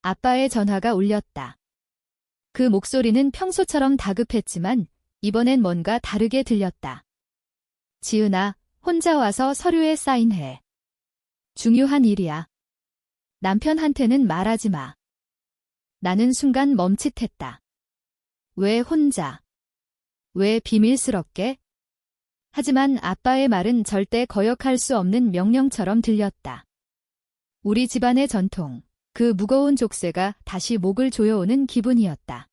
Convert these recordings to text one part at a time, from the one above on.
아빠의 전화가 울렸다. 그 목소리는 평소처럼 다급했지만 이번엔 뭔가 다르게 들렸다. 지은아, 혼자 와서 서류에 사인해. 중요한 일이야. 남편한테는 말하지 마. 나는 순간 멈칫했다. 왜 혼자? 왜 비밀스럽게? 하지만 아빠의 말은 절대 거역할 수 없는 명령처럼 들렸다. 우리 집안의 전통, 그 무거운 족쇄가 다시 목을 조여오는 기분이었다.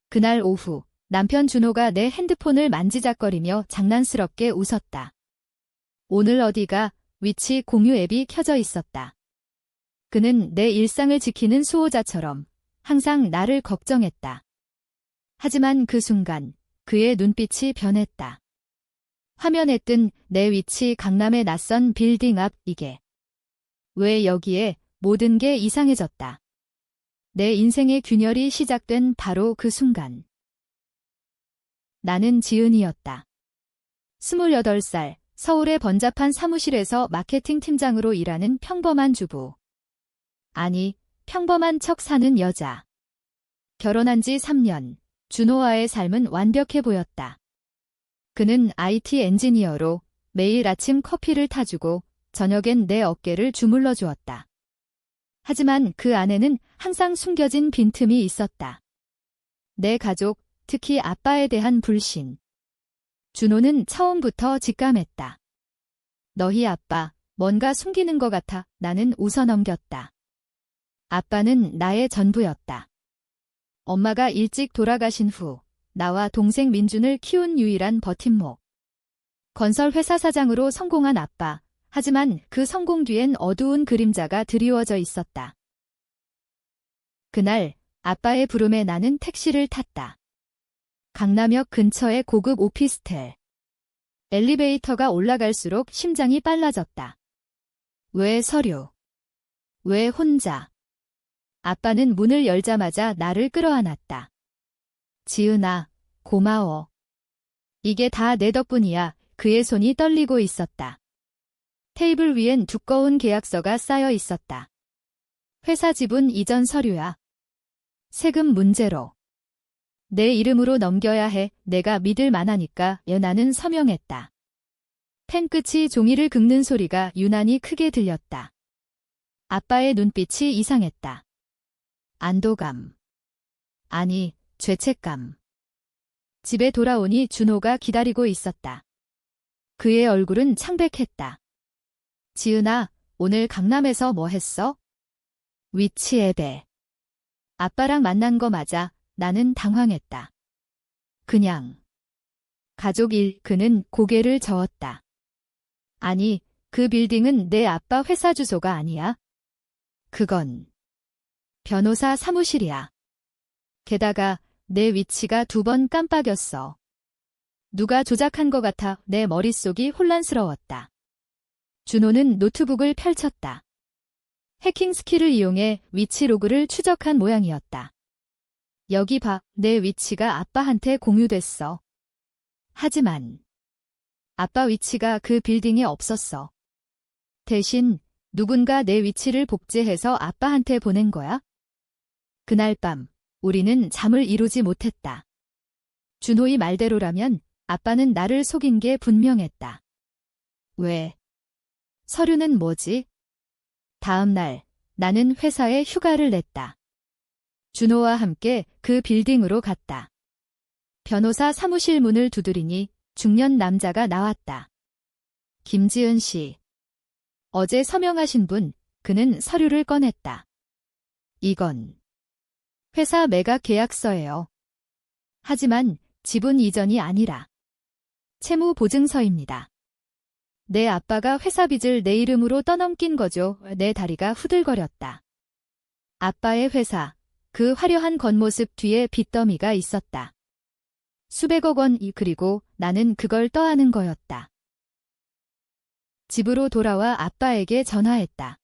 그날 오후, 남편 준호가 내 핸드폰을 만지작거리며 장난스럽게 웃었다. 오늘 어디가? 위치 공유 앱이 켜져 있었다. 그는 내 일상을 지키는 수호자처럼 항상 나를 걱정했다. 하지만 그 순간 그의 눈빛이 변했다. 화면에 뜬 내 위치 강남의 낯선 빌딩 앞 이게. 왜 여기에? 모든 게 이상해졌다. 내 인생의 균열이 시작된 바로 그 순간. 나는 지은이었다. 28살, 서울의 번잡한 사무실에서 마케팅 팀장으로 일하는 평범한 주부. 아니, 평범한 척 사는 여자. 결혼한 지 3년, 준호와의 삶은 완벽해 보였다. 그는 IT 엔지니어로 매일 아침 커피를 타주고 저녁엔 내 어깨를 주물러 주었다. 하지만 그 안에는 항상 숨겨진 빈틈이 있었다. 내 가족, 특히 아빠에 대한 불신. 준호는 처음부터 직감했다. 너희 아빠, 뭔가 숨기는 것 같아. 나는 웃어넘겼다. 아빠는 나의 전부였다. 엄마가 일찍 돌아가신 후 나와 동생 민준을 키운 유일한 버팀목. 건설회사 사장으로 성공한 아빠. 하지만 그 성공 뒤엔 어두운 그림자가 드리워져 있었다. 그날 아빠의 부름에 나는 택시를 탔다. 강남역 근처의 고급 오피스텔. 엘리베이터가 올라갈수록 심장이 빨라졌다. 왜 서류? 왜 혼자? 아빠는 문을 열자마자 나를 끌어안았다. 지은아, 고마워. 이게 다 내 덕분이야. 그의 손이 떨리고 있었다. 테이블 위엔 두꺼운 계약서가 쌓여 있었다. 회사 지분 이전 서류야. 세금 문제로. 내 이름으로 넘겨야 해. 내가 믿을 만하니까. 나는 서명했다. 펜 끝이 종이를 긁는 소리가 유난히 크게 들렸다. 아빠의 눈빛이 이상했다. 안도감. 아니, 죄책감. 집에 돌아오니 준호가 기다리고 있었다. 그의 얼굴은 창백했다. 지은아, 오늘 강남에서 뭐 했어? 위치 앱에. 아빠랑 만난 거 맞아. 나는 당황했다. 그냥. 가족 일. 그는 고개를 저었다. 아니, 그 빌딩은 내 아빠 회사 주소가 아니야. 그건 변호사 사무실이야. 게다가 내 위치가 2번 깜빡였어. 누가 조작한 것 같아. 내 머릿속이 혼란스러웠다. 준호는 노트북을 펼쳤다. 해킹 스킬을 이용해 위치 로그를 추적한 모양이었다. 여기 봐, 내 위치가 아빠한테 공유됐어. 하지만 아빠 위치가 그 빌딩에 없었어. 대신 누군가 내 위치를 복제해서 아빠한테 보낸 거야? 그날 밤 우리는 잠을 이루지 못했다. 준호의 말대로라면 아빠는 나를 속인 게 분명했다. 왜? 서류는 뭐지? 다음 날 나는 회사에 휴가를 냈다. 준호와 함께 그 빌딩으로 갔다. 변호사 사무실 문을 두드리니 중년 남자가 나왔다. 김지은 씨. 어제 서명하신 분. 그는 서류를 꺼냈다. 이건 회사 매각 계약서예요. 하지만 지분 이전이 아니라 채무 보증서입니다. 내 아빠가 회사 빚을 내 이름으로 떠넘긴 거죠. 내 다리가 후들거렸다. 아빠의 회사, 그 화려한 겉모습 뒤에 빚더미가 있었다. 수백억 원. 그리고 나는 그걸 떠안은 거였다. 집으로 돌아와 아빠에게 전화했다.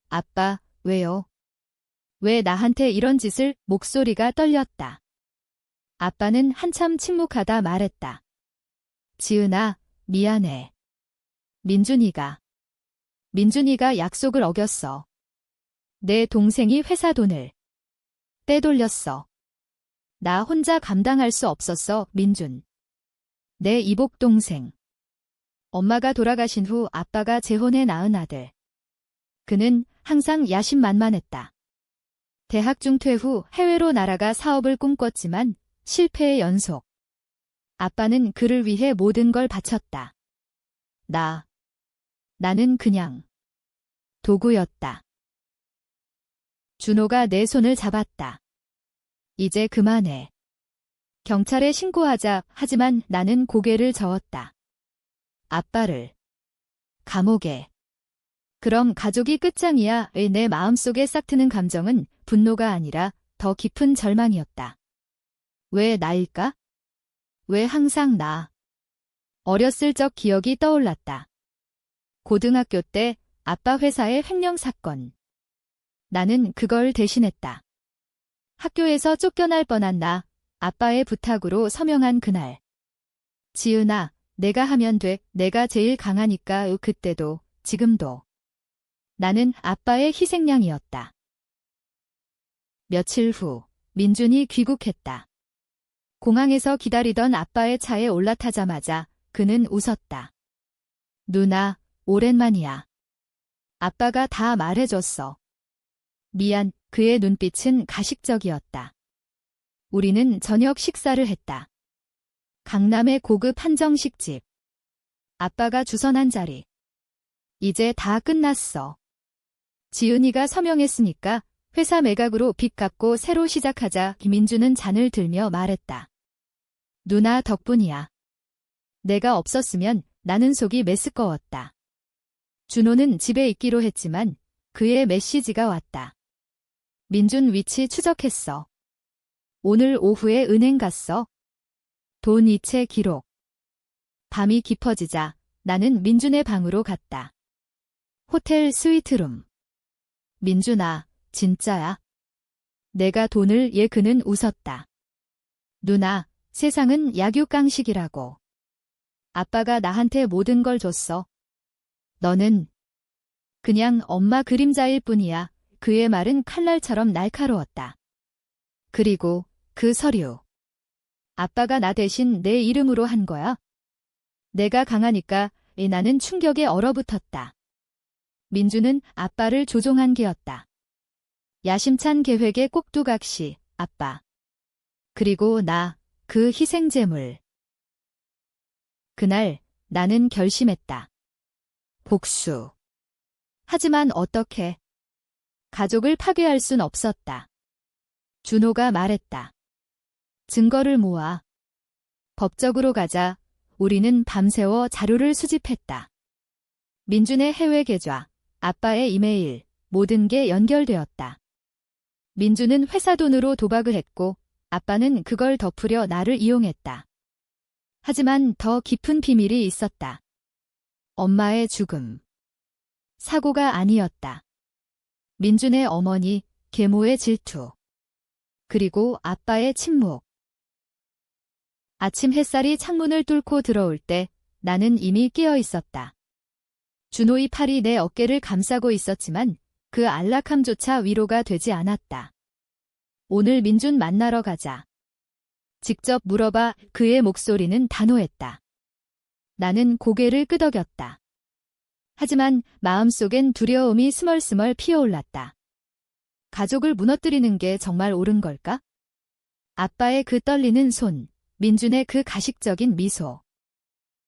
아빠, 왜요? 왜 나한테 이런 짓을? 목소리가 떨렸다. 아빠는 한참 침묵하다 말했다. 지은아, 미안해. 민준이가 약속을 어겼어. 내 동생이 회사 돈을 빼돌렸어. 나 혼자 감당할 수 없었어, 민준. 내 이복 동생. 엄마가 돌아가신 후 아빠가 재혼해 낳은 아들. 그는 항상 야심만만했다. 대학 중퇴 후 해외로 날아가 사업을 꿈꿨지만 실패의 연속. 아빠는 그를 위해 모든 걸 바쳤다. 나는 그냥 도구였다. 준호가 내 손을 잡았다. 이제 그만해. 경찰에 신고하자. 하지만 나는 고개를 저었다. 아빠를 감옥에. 그럼 가족이 끝장이야.의 내 마음속에 싹트는 감정은 분노가 아니라 더 깊은 절망이었다. 왜 나일까? 왜 항상 나? 어렸을 적 기억이 떠올랐다. 고등학교 때 아빠 회사의 횡령 사건. 나는 그걸 대신했다. 학교에서 쫓겨날 뻔한 나, 아빠의 부탁으로 서명한 그날. 지은아, 내가 하면 돼. 내가 제일 강하니까. 그때도, 지금도. 나는 아빠의 희생양이었다. 며칠 후, 민준이 귀국했다. 공항에서 기다리던 아빠의 차에 올라타자마자 그는 웃었다. 누나, 오랜만이야. 아빠가 다 말해줬어. 미안. 그의 눈빛은 가식적이었다. 우리는 저녁 식사를 했다. 강남의 고급 한정식집. 아빠가 주선한 자리. 이제 다 끝났어. 지은이가 서명했으니까 회사 매각으로 빚 갚고 새로 시작하자. 김민주는 잔을 들며 말했다. 누나 덕분이야. 내가 없었으면 나는 속이 메스꺼웠다. 준호는 집에 있기로 했지만 그의 메시지가 왔다. 민준 위치 추적했어. 오늘 오후에 은행 갔어. 돈 이체 기록. 밤이 깊어지자 나는 민준의 방으로 갔다. 호텔 스위트룸. 민준아, 진짜야? 내가 돈을 그는 웃었다. 누나, 세상은 약육강식이라고. 아빠가 나한테 모든 걸 줬어. 너는 그냥 엄마 그림자일 뿐이야. 그의 말은 칼날처럼 날카로웠다. 그리고 그 서류. 아빠가 나 대신 내 이름으로 한 거야? 내가 강하니까. 나는 충격에 얼어붙었다. 민주는 아빠를 조종한 게였다. 야심찬 계획의 꼭두각시, 아빠. 그리고 나, 그 희생제물. 그날 나는 결심했다. 복수. 하지만 어떻게? 가족을 파괴할 순 없었다. 준호가 말했다. 증거를 모아. 법적으로 가자. 우리는 밤새워 자료를 수집했다. 민준의 해외 계좌, 아빠의 이메일, 모든 게 연결되었다. 민준은 회사 돈으로 도박을 했고 아빠는 그걸 덮으려 나를 이용했다. 하지만 더 깊은 비밀이 있었다. 엄마의 죽음. 사고가 아니었다. 민준의 어머니, 계모의 질투. 그리고 아빠의 침묵. 아침 햇살이 창문을 뚫고 들어올 때 나는 이미 깨어 있었다. 준호의 팔이 내 어깨를 감싸고 있었지만 그 안락함조차 위로가 되지 않았다. 오늘 민준 만나러 가자. 직접 물어봐. 그의 목소리는 단호했다. 나는 고개를 끄덕였다. 하지만 마음속엔 두려움이 스멀스멀 피어올랐다. 가족을 무너뜨리는 게 정말 옳은 걸까? 아빠의 그 떨리는 손, 민준의 그 가식적인 미소.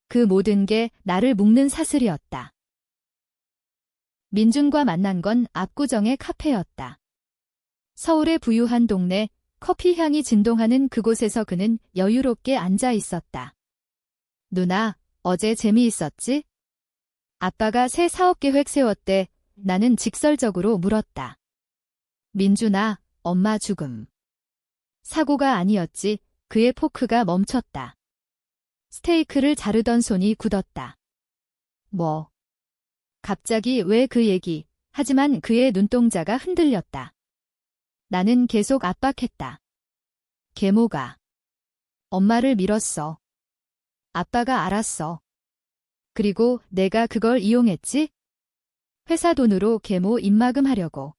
그 모든 게 나를 묶는 사슬이었다. 민준과 만난 건 압구정의 카페였다. 서울의 부유한 동네, 커피 향이 진동하는 그곳에서 그는 여유롭게 앉아 있었다. 누나, 어제 재미있었지? 아빠가 새 사업 계획 세웠대. 나는 직설적으로 물었다. 민준아, 엄마 죽음. 사고가 아니었지. 그의 포크가 멈췄다. 스테이크를 자르던 손이 굳었다. 뭐? 갑자기 왜 그 얘기? 하지만 그의 눈동자가 흔들렸다. 나는 계속 압박했다. 계모가 엄마를 밀었어. 아빠가 알았어. 그리고 내가 그걸 이용했지? 회사 돈으로 계모 입막음 하려고.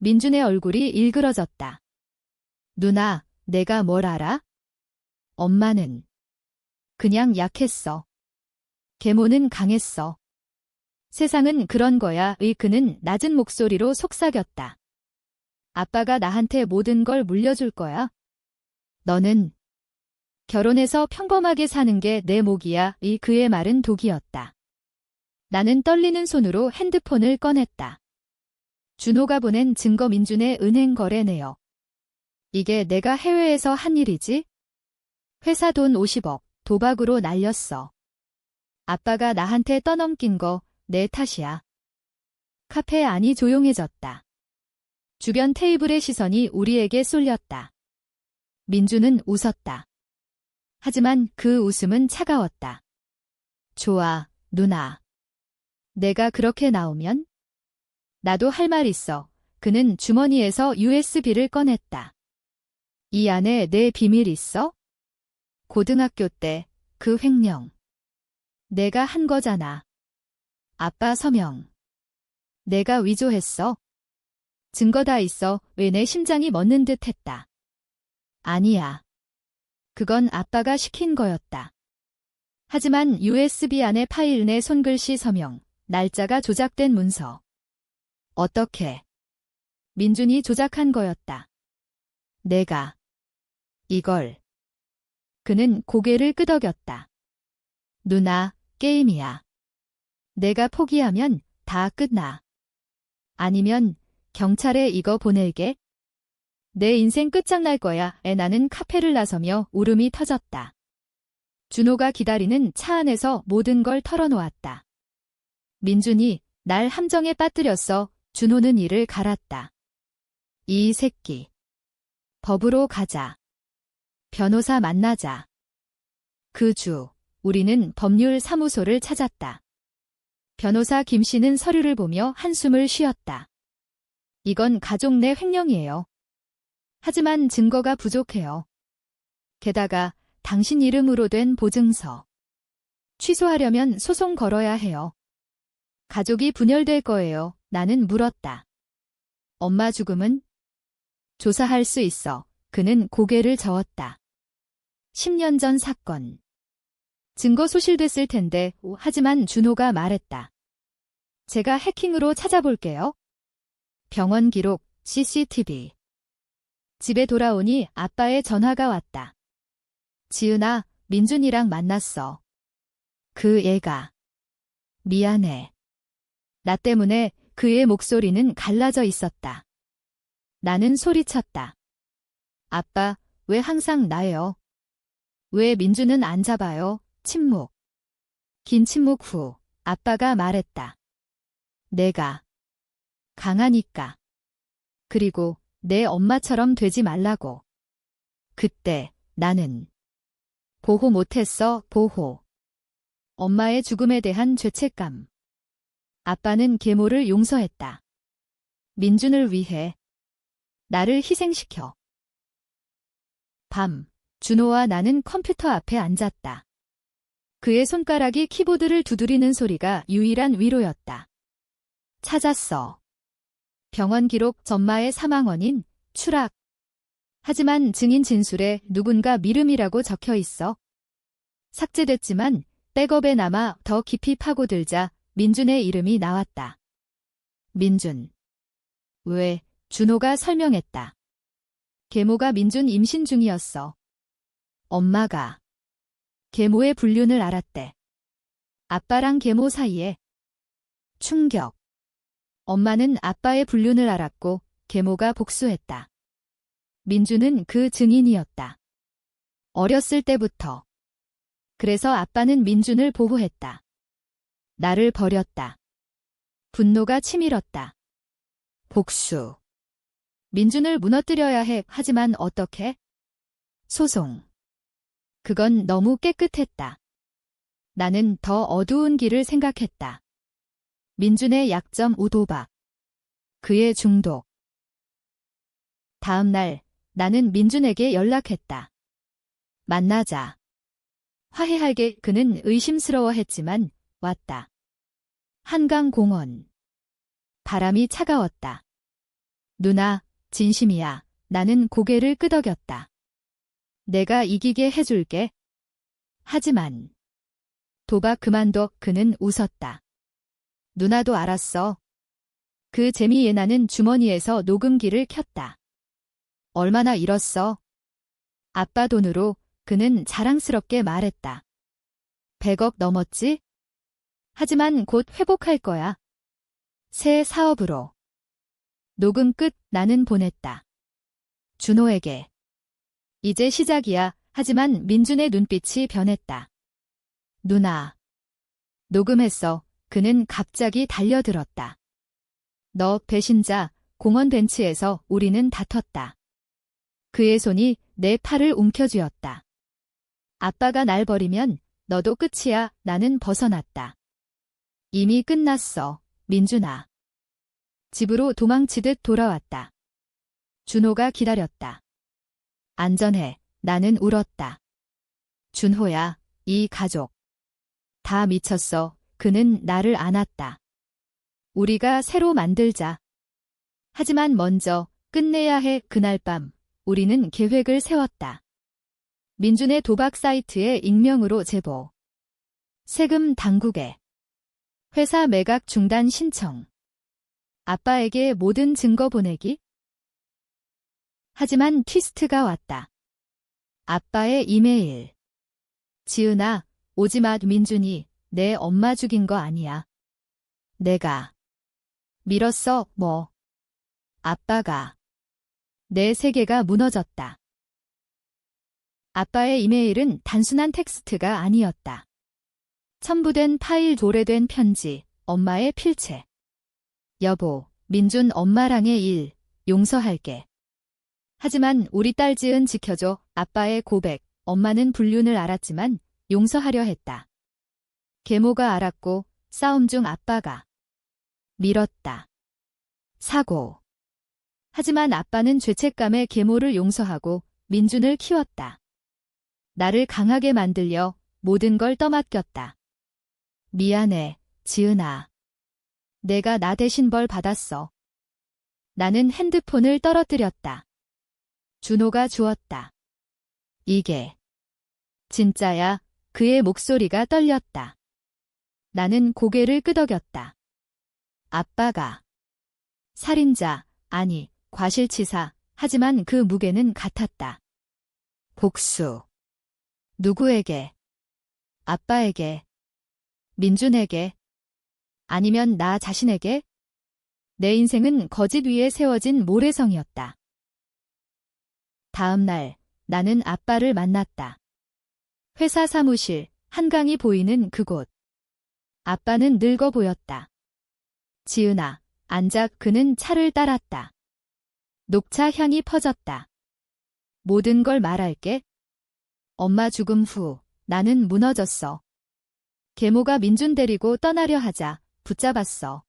민준의 얼굴이 일그러졌다. 누나, 내가 뭘 알아? 엄마는 그냥 약했어. 계모는 강했어. 세상은 그런 거야. 그는 낮은 목소리로 속삭였다. 아빠가 나한테 모든 걸 물려줄 거야. 너는 결혼해서 평범하게 사는 게 내 목이야. 그의 말은 독이었다. 나는 떨리는 손으로 핸드폰을 꺼냈다. 준호가 보낸 증거 민준의 은행 거래 내역. 이게 내가 해외에서 한 일이지? 회사 돈 50억 도박으로 날렸어. 아빠가 나한테 떠넘긴 거 내 탓이야. 카페 안이 조용해졌다. 주변 테이블의 시선이 우리에게 쏠렸다. 민준은 웃었다. 하지만 그 웃음은 차가웠다. 좋아, 누나. 내가 그렇게 나오면? 나도 할 말 있어. 그는 주머니에서 USB를 꺼냈다. 이 안에 내 비밀 있어? 고등학교 때 그 횡령. 내가 한 거잖아. 아빠 서명. 내가 위조했어. 증거 다 있어. 왜 내 심장이 멎는 듯 했다. 아니야. 그건 아빠가 시킨 거였다. 하지만 USB 안의 파일 내 손글씨 서명, 날짜가 조작된 문서. 어떻게? 민준이 조작한 거였다. 내가. 이걸. 그는 고개를 끄덕였다. 누나, 게임이야. 내가 포기하면 다 끝나. 아니면 경찰에 이거 보낼게. 내 인생 끝장날 거야. 나는 카페를 나서며 울음이 터졌다. 준호가 기다리는 차 안에서 모든 걸 털어놓았다. 민준이 날 함정에 빠뜨렸어. 준호는 이를 갈았다. 이 새끼. 법으로 가자. 변호사 만나자. 그 주, 우리는 법률사무소를 찾았다. 변호사 김 씨는 서류를 보며 한숨을 쉬었다. 이건 가족 내 횡령이에요. 하지만 증거가 부족해요. 게다가 당신 이름으로 된 보증서. 취소하려면 소송 걸어야 해요. 가족이 분열될 거예요. 나는 물었다. 엄마 죽음은? 조사할 수 있어. 그는 고개를 저었다. 10년 전 사건. 증거 소실됐을 텐데, 하지만 준호가 말했다. 제가 해킹으로 찾아볼게요. 병원 기록, CCTV. 집에 돌아오니 아빠의 전화가 왔다. 지은아, 민준이랑 만났어. 그 애가. 미안해. 나 때문에 그의 목소리는 갈라져 있었다. 나는 소리쳤다. 아빠, 왜 항상 나예요? 왜 민준은 안 잡아요? 침묵. 긴 침묵 후 아빠가 말했다. 내가 강하니까. 그리고 내 엄마처럼 되지 말라고. 그때 나는 보호 못했어, 보호. 엄마의 죽음에 대한 죄책감. 아빠는 계모를 용서했다. 민준을 위해. 나를 희생시켜. 밤, 준호와 나는 컴퓨터 앞에 앉았다. 그의 손가락이 키보드를 두드리는 소리가 유일한 위로였다. 찾았어. 병원 기록 전마의 사망 원인, 추락. 하지만 증인 진술에 누군가 미름이라고 적혀 있어. 삭제됐지만 백업에 남아 더 깊이 파고들자 민준의 이름이 나왔다. 민준. 왜? 준호가 설명했다. 계모가 민준 임신 중이었어. 엄마가 계모의 불륜을 알았대. 아빠랑 계모 사이에. 충격. 엄마는 아빠의 불륜을 알았고 계모가 복수했다. 민준은 그 증인이었다. 어렸을 때부터. 그래서 아빠는 민준을 보호했다. 나를 버렸다. 분노가 치밀었다. 복수. 민준을 무너뜨려야 해. 하지만 어떻게? 소송. 그건 너무 깨끗했다. 나는 더 어두운 길을 생각했다. 민준의 약점 우도박. 그의 중독. 다음 날 나는 민준에게 연락했다. 만나자. 화해하게. 그는 의심스러워했지만 왔다. 한강공원. 바람이 차가웠다. 누나, 진심이야. 나는 고개를 끄덕였다. 내가 이기게 해줄게. 하지만 도박 그만둬. 그는 웃었다. 누나도 알았어. 그 재미에 나는 주머니에서 녹음기를 켰다. 얼마나 잃었어? 아빠 돈으로. 그는 자랑스럽게 말했다. 100억 넘었지? 하지만 곧 회복할 거야. 새 사업으로. 녹음 끝. 나는 보냈다. 준호에게. 이제 시작이야. 하지만 민준의 눈빛이 변했다. 누나. 녹음했어. 그는 갑자기 달려들었다. 너 배신자. 공원 벤치에서 우리는 다퉜다. 그의 손이 내 팔을 움켜쥐었다. 아빠가 날 버리면 너도 끝이야. 나는 벗어났다. 이미 끝났어. 민준아. 집으로 도망치듯 돌아왔다. 준호가 기다렸다. 안전해. 나는 울었다. 준호야, 이 가족. 다 미쳤어. 그는 나를 안았다. 우리가 새로 만들자. 하지만 먼저 끝내야 해. 그날 밤 우리는 계획을 세웠다. 민준의 도박 사이트에 익명으로 제보. 세금 당국에. 회사 매각 중단 신청. 아빠에게 모든 증거 보내기. 하지만 트위스트가 왔다. 아빠의 이메일. 지은아, 오지마. 민준이 내 엄마 죽인 거 아니야. 내가 밀었어. 뭐. 아빠가. 내 세계가 무너졌다. 아빠의 이메일은 단순한 텍스트가 아니었다. 첨부된 파일, 도래된 편지, 엄마의 필체. 여보, 민준 엄마랑의 일, 용서할게. 하지만 우리 딸 지은 지켜줘. 아빠의 고백. 엄마는 불륜을 알았지만 용서하려 했다. 계모가 알았고 싸움 중 아빠가 밀었다. 사고. 하지만 아빠는 죄책감에 계모를 용서하고 민준을 키웠다. 나를 강하게 만들려 모든 걸 떠맡겼다. 미안해, 지은아. 내가 나 대신 벌 받았어. 나는 핸드폰을 떨어뜨렸다. 준호가 주었다. 이게 진짜야. 그의 목소리가 떨렸다. 나는 고개를 끄덕였다. 아빠가 살인자, 아니, 과실치사. 하지만 그 무게는 같았다. 복수. 누구에게? 아빠에게? 민준에게? 아니면 나 자신에게? 내 인생은 거짓 위에 세워진 모래성이었다. 다음 날, 나는 아빠를 만났다. 회사 사무실, 한강이 보이는 그곳. 아빠는 늙어 보였다. 지은아, 앉아. 그는 차를 따랐다. 녹차 향이 퍼졌다. 모든 걸 말할게. 엄마 죽음 후 나는 무너졌어. 계모가 민준 데리고 떠나려 하자 붙잡았어.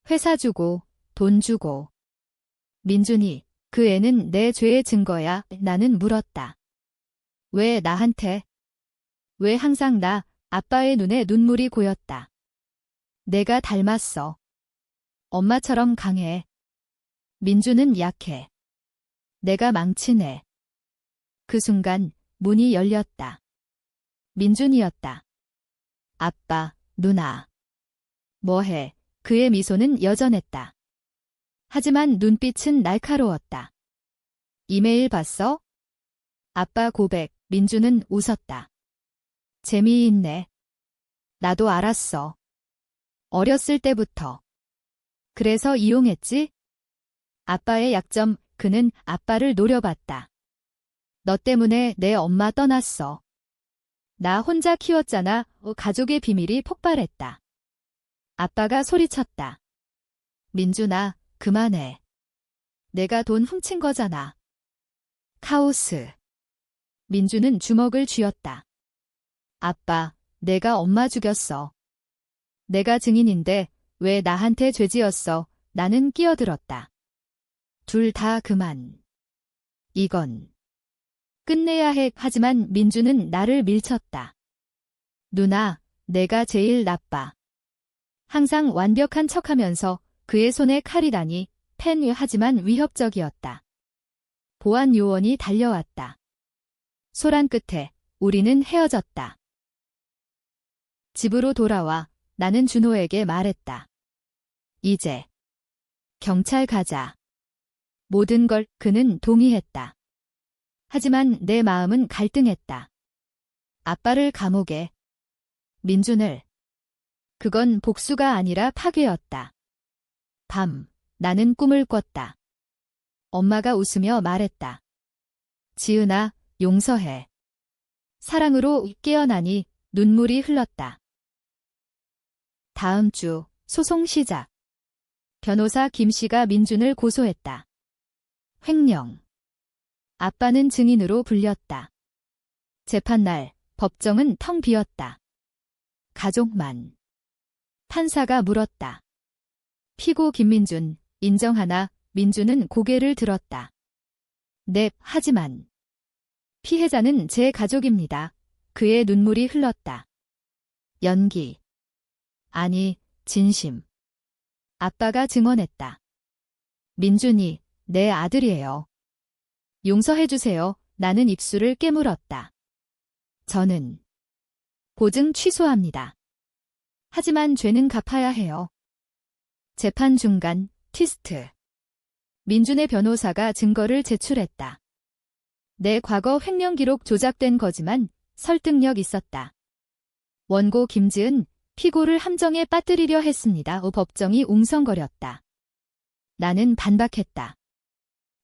회사 주고 돈 주고. 민준이, 그 애는 내 죄의 증거야. 나는 물었다. 왜 나한테? 왜 항상 나? 아빠의 눈에 눈물이 고였다. 내가 닮았어. 엄마처럼 강해. 민준은 약해. 내가 망친 애. 그 순간 문이 열렸다. 민준이었다. 아빠, 누나. 뭐해? 그의 미소는 여전했다. 하지만 눈빛은 날카로웠다. 이메일 봤어? 아빠 고백. 민준은 웃었다. 재미있네. 나도 알았어. 어렸을 때부터. 그래서 이용했지? 아빠의 약점. 그는 아빠를 노려봤다. 너 때문에 내 엄마 떠났어. 나 혼자 키웠잖아. 가족의 비밀이 폭발했다. 아빠가 소리쳤다. 민준아, 그만해. 내가 돈 훔친 거잖아. 카오스. 민준은 주먹을 쥐었다. 아빠, 내가 엄마 죽였어. 내가 증인인데 왜 나한테 죄지었어? 나는 끼어들었다. 둘 다 그만. 이건 끝내야 해. 하지만 민준은 나를 밀쳤다. 누나, 내가 제일 나빠. 항상 완벽한 척하면서 그의 손에 칼이라니 펜 하지만 위협적이었다. 보안 요원이 달려왔다. 소란 끝에 우리는 헤어졌다. 집으로 돌아와 나는 준호에게 말했다. 이제 경찰 가자. 모든 걸 그는 동의했다. 하지만 내 마음은 갈등했다. 아빠를 감옥에, 민준을. 그건 복수가 아니라 파괴였다. 밤, 나는 꿈을 꿨다. 엄마가 웃으며 말했다. 지은아, 용서해. 사랑으로 깨어나니 눈물이 흘렀다. 다음 주 소송 시작. 변호사 김씨가 민준을 고소했다. 횡령. 아빠는 증인으로 불렸다. 재판날 법정은 텅 비었다. 가족만. 판사가 물었다. 피고 김민준, 인정하나? 민준은 고개를 들었다. 네, 하지만. 피해자는 제 가족입니다. 그의 눈물이 흘렀다. 연기. 아니, 진심. 아빠가 증언했다. 민준이 내 아들이에요. 용서해주세요. 나는 입술을 깨물었다. 저는 보증 취소합니다. 하지만 죄는 갚아야 해요. 재판 중간 티스트. 민준의 변호사가 증거를 제출했다. 내 과거 횡령 기록 조작된 거지만 설득력 있었다. 원고 김지은, 피고를 함정에 빠뜨리려 했습니다. 법정이 웅성거렸다. 나는 반박했다.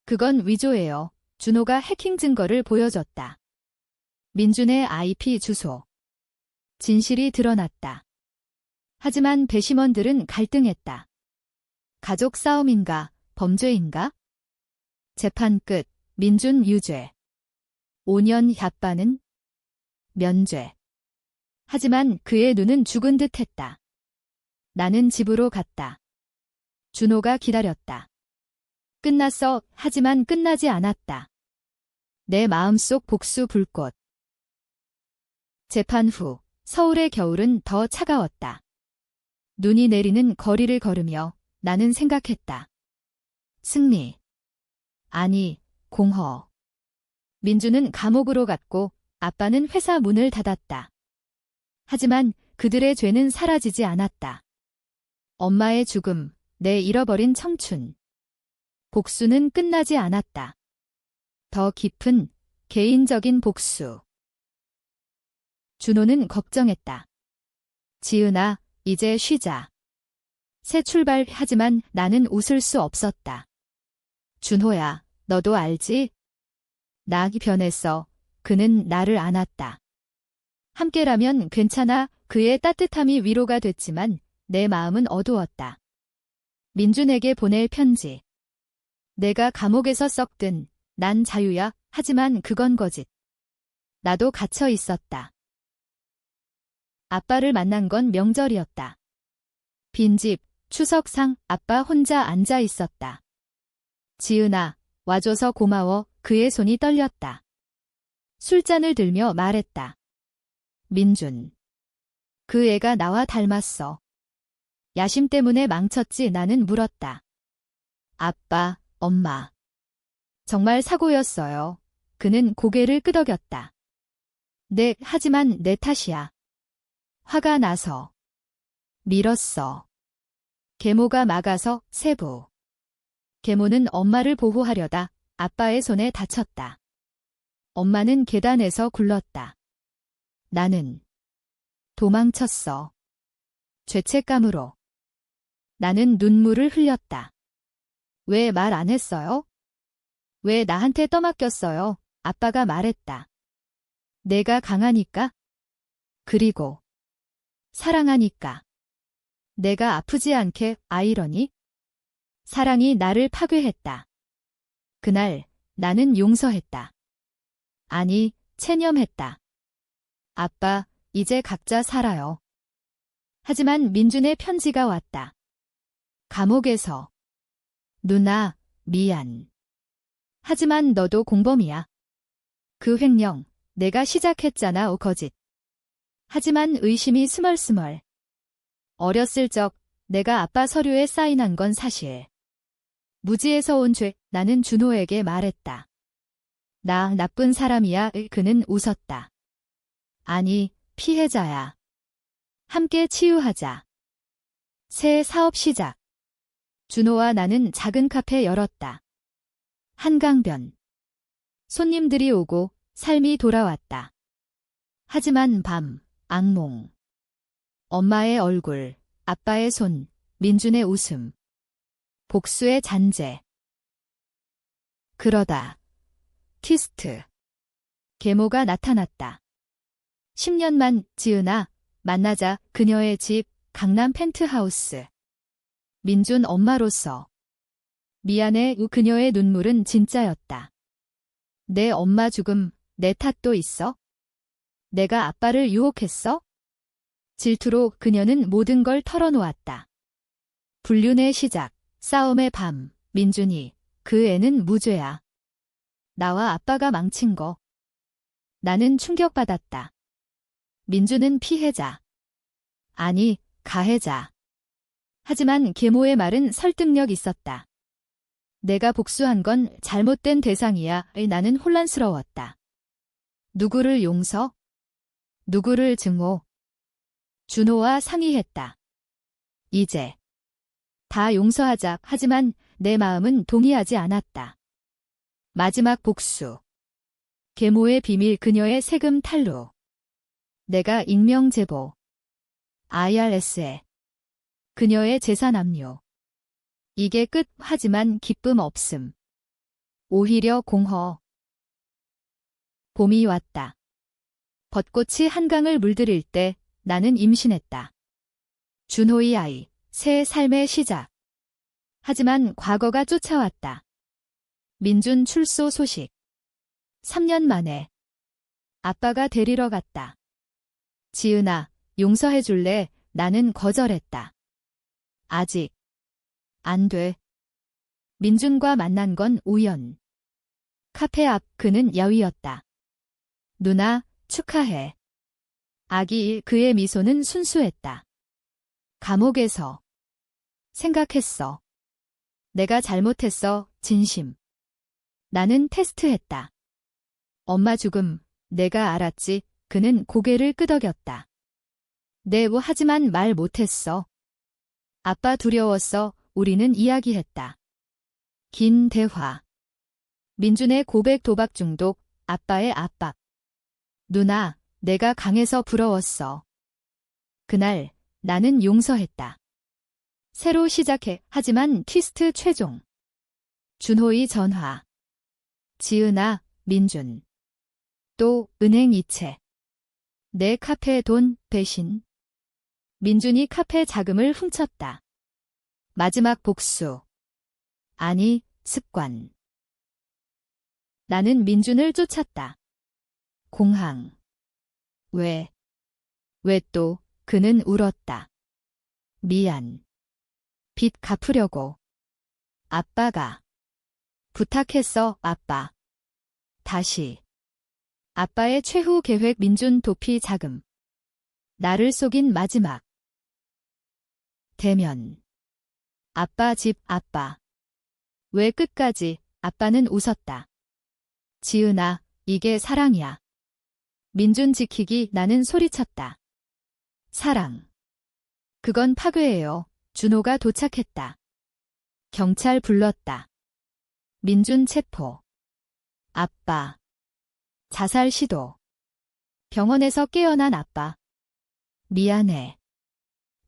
그건 위조예요. 준호가 해킹 증거를 보여줬다. 민준의 IP 주소. 진실이 드러났다. 하지만 배심원들은 갈등했다. 가족 싸움인가, 범죄인가? 재판 끝, 민준 유죄. 5년 아빠는 면죄. 하지만 그의 눈은 죽은 듯 했다. 나는 집으로 갔다. 준호가 기다렸다. 끝났어. 하지만 끝나지 않았다. 내 마음속 복수 불꽃. 재판 후 서울의 겨울은 더 차가웠다. 눈이 내리는 거리를 걸으며 나는 생각했다. 승리. 아니, 공허. 민주는 감옥으로 갔고 아빠는 회사 문을 닫았다. 하지만 그들의 죄는 사라지지 않았다. 엄마의 죽음, 내 잃어버린 청춘. 복수는 끝나지 않았다. 더 깊은 개인적인 복수. 준호는 걱정했다. 지은아, 이제 쉬자. 새 출발. 하지만 나는 웃을 수 없었다. 준호야, 너도 알지? 낙이 변했어. 그는 나를 안았다. 함께라면 괜찮아. 그의 따뜻함이 위로가 됐지만 내 마음은 어두웠다. 민준에게 보낼 편지. 내가 감옥에서 썩든 난 자유야. 하지만 그건 거짓. 나도 갇혀 있었다. 아빠를 만난 건 명절이었다. 빈집, 추석상 아빠 혼자 앉아 있었다. 지은아, 와줘서 고마워. 그의 손이 떨렸다. 술잔을 들며 말했다. 민준. 그 애가 나와 닮았어. 야심 때문에 망쳤지. 나는 물었다. 아빠, 엄마. 정말 사고였어요. 그는 고개를 끄덕였다. 네, 하지만 내 탓이야. 화가 나서. 밀었어. 계모가 막아서. 세부. 계모는 엄마를 보호하려다 아빠의 손에 다쳤다. 엄마는 계단에서 굴렀다. 나는 도망쳤어. 죄책감으로. 나는 눈물을 흘렸다. 왜 말 안 했어요? 왜 나한테 떠맡겼어요? 아빠가 말했다. 내가 강하니까? 그리고 사랑하니까. 내가 아프지 않게. 아이러니? 사랑이 나를 파괴했다. 그날 나는 용서했다. 아니, 체념했다. 아빠, 이제 각자 살아요. 하지만 민준의 편지가 왔다. 감옥에서. 누나, 미안. 하지만 너도 공범이야. 그 횡령, 내가 시작했잖아. 거짓. 하지만 의심이 스멀스멀. 어렸을 적 내가 아빠 서류에 사인한 건 사실. 무지에서 온 죄, 나는 준호에게 말했다. 나 나쁜 사람이야. 그는 웃었다. 아니, 피해자야. 함께 치유하자. 새 사업 시작. 준호와 나는 작은 카페 열었다. 한강변. 손님들이 오고 삶이 돌아왔다. 하지만 밤, 악몽. 엄마의 얼굴, 아빠의 손, 민준의 웃음. 복수의 잔재. 그러다 티스트. 계모가 나타났다. 10년만, 지은아, 만나자. 그녀의 집, 강남 펜트하우스. 민준 엄마로서. 미안해. 그녀의 눈물은 진짜였다. 내 엄마 죽음, 내 탓도 있어? 내가 아빠를 유혹했어? 질투로 그녀는 모든 걸 털어놓았다. 불륜의 시작, 싸움의 밤, 민준이, 그 애는 무죄야. 나와 아빠가 망친 거. 나는 충격받았다. 민준은 피해자. 아니, 가해자. 하지만 계모의 말은 설득력 있었다. 내가 복수한 건 잘못된 대상이야. 나는 혼란스러웠다. 누구를 용서? 누구를 증오? 준호와 상의했다. 이제 다 용서하자. 하지만 내 마음은 동의하지 않았다. 마지막 복수. 계모의 비밀, 그녀의 세금 탈루. 내가 익명 제보. IRS에. 그녀의 재산 압류. 이게 끝. 하지만 기쁨 없음. 오히려 공허. 봄이 왔다. 벚꽃이 한강을 물들일 때 나는 임신했다. 준호의 아이, 새 삶의 시작. 하지만 과거가 쫓아왔다. 민준 출소 소식. 3년 만에 아빠가 데리러 갔다. 지은아, 용서해줄래? 나는 거절했다. 아직 안 돼. 민준과 만난 건 우연. 카페 앞, 그는 야위였다. 누나, 축하해. 아기, 그의 미소는 순수했다. 감옥에서 생각했어. 내가 잘못했어, 진심. 나는 테스트했다. 엄마 죽음, 내가 알았지. 그는 고개를 끄덕였다. 네, 하지만 말 못했어. 아빠 두려웠어. 우리는 이야기했다. 긴 대화. 민준의 고백, 도박 중독, 아빠의 압박. 누나, 내가 강해서 부러웠어. 그날 나는 용서했다. 새로 시작해. 하지만 트위스트 최종. 준호의 전화. 지은아, 민준. 또 은행 이체. 내 카페 돈, 배신. 민준이 카페 자금을 훔쳤다. 마지막 복수. 아니, 습관. 나는 민준을 쫓았다. 공항. 왜? 왜 또? 그는 울었다. 미안. 빚 갚으려고. 아빠가. 부탁했어, 아빠. 다시. 아빠의 최후 계획, 민준 도피 자금. 나를 속인 마지막. 대면. 아빠 집, 아빠. 왜 끝까지? 아빠는 웃었다. 지은아, 이게 사랑이야. 민준 지키기. 나는 소리쳤다. 사랑. 그건 파괴예요. 준호가 도착했다. 경찰 불렀다. 민준 체포. 아빠. 자살 시도. 병원에서 깨어난 아빠. 미안해.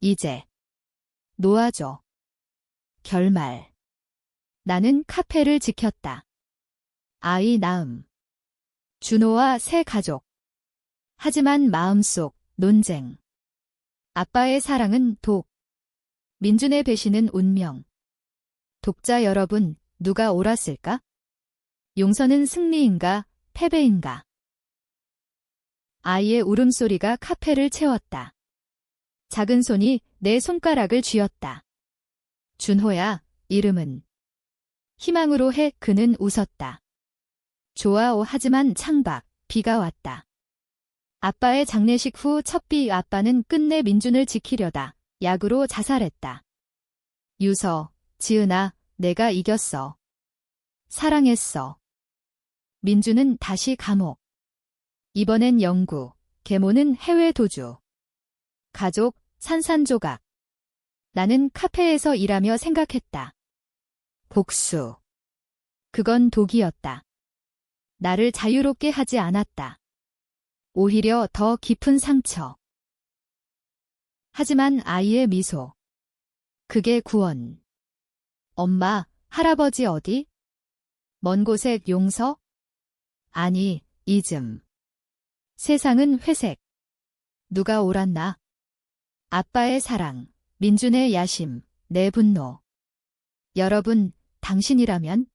이제 놓아줘. 결말. 나는 카페를 지켰다. 아이 낳음. 준호와 새 가족. 하지만 마음속 논쟁. 아빠의 사랑은 독. 민준의 배신은 운명. 독자 여러분, 누가 옳았을까? 용서는 승리인가, 패배인가? 아이의 울음소리가 카페를 채웠다. 작은 손이 내 손가락을 쥐었다. 준호야, 이름은. 희망으로 해. 그는 웃었다. 좋아오. 하지만 창밖, 비가 왔다. 아빠의 장례식 후 첫 비. 아빠는 끝내 민준을 지키려다 약으로 자살했다. 유서, 지은아, 내가 이겼어. 사랑했어. 민주는 다시 감옥. 이번엔 영구, 계모는 해외 도주. 가족, 산산조각. 나는 카페에서 일하며 생각했다. 복수. 그건 독이었다. 나를 자유롭게 하지 않았다. 오히려 더 깊은 상처. 하지만 아이의 미소. 그게 구원. 엄마, 할아버지 어디? 먼 곳에 용서? 아니, 잊음. 세상은 회색. 누가 옳았나? 아빠의 사랑, 민준의 야심, 내 분노. 여러분, 당신이라면?